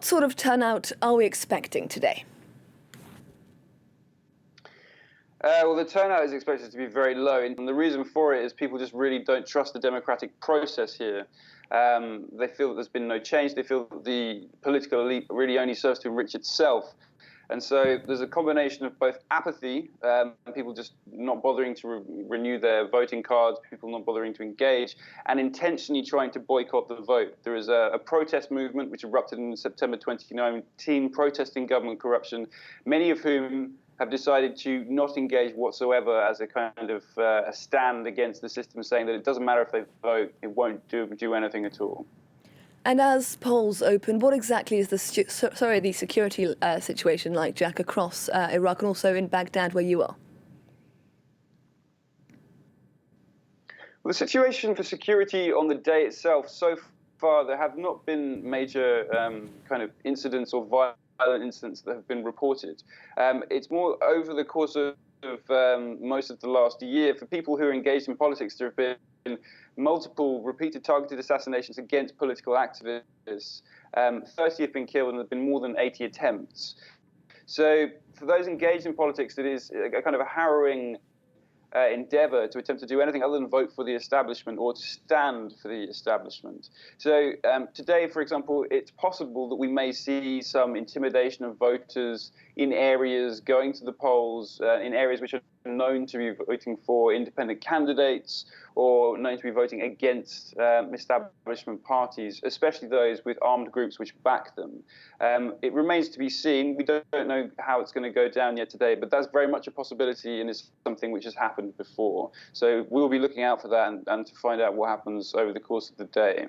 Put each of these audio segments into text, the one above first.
what sort of turnout are we expecting today? Well, the turnout is expected to be very low, and the reason for it is people just really don't trust the democratic process here. They feel that there's been no change. They feel that the political elite really only serves to enrich itself. And so there's a combination of both apathy, people just not bothering to renew their voting cards, people not bothering to engage, and intentionally trying to boycott the vote. There is a protest movement which erupted in September 2019, protesting government corruption, many of whom have decided to not engage whatsoever as a kind of a stand against the system, saying that it doesn't matter if they vote, it won't do anything at all. And as polls open, what exactly is the security situation like, Jack, across Iraq and also in Baghdad where you are? Well, the situation for security on the day itself, so far there have not been major kind of incidents or violent incidents that have been reported. It's more over the course of most of the last year, for people who are engaged in politics, there have been multiple repeated targeted assassinations against political activists. 30 have been killed and there have been more than 80 attempts. So for those engaged in politics, it is a kind of a harrowing endeavour to attempt to do anything other than vote for the establishment or to stand for the establishment. So today, for example, it's possible that we may see some intimidation of voters in areas going to the polls, in areas which are known to be voting for independent candidates or known to be voting against establishment parties, especially those with armed groups which back them. It remains to be seen. We don't know how it's going to go down yet today, but that's very much a possibility and is something which has happened before. So we'll be looking out for that and to find out what happens over the course of the day.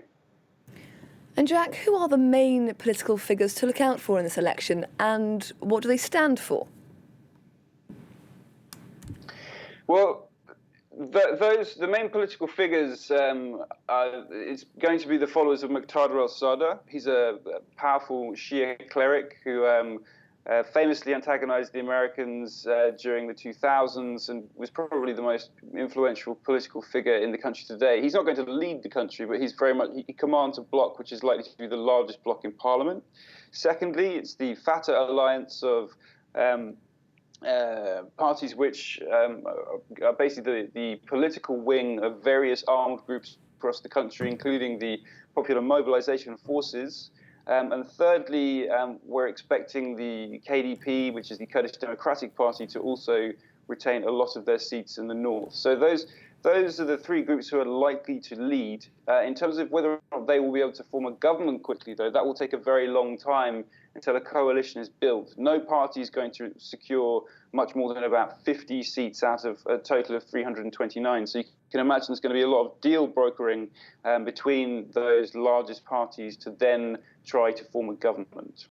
And Jack, who are the main political figures to look out for in this election and what do they stand for? Well, the main political figures is going to be the followers of Muqtada al-Sadr. He's a powerful Shia cleric who famously antagonized the Americans during the 2000s and was probably the most influential political figure in the country today. He's not going to lead the country, but he commands a bloc which is likely to be the largest bloc in parliament. Secondly, it's the Fatah alliance of parties which are basically the political wing of various armed groups across the country, including the Popular Mobilization Forces. And thirdly, we're expecting the KDP, which is the Kurdish Democratic Party, to also retain a lot of their seats in the north. So those are the three groups who are likely to lead. In terms of whether or not they will be able to form a government quickly, though, that will take a very long time until a coalition is built. No party is going to secure much more than about 50 seats out of a total of 329. So you can imagine there's going to be a lot of deal brokering between those largest parties to then try to form a government.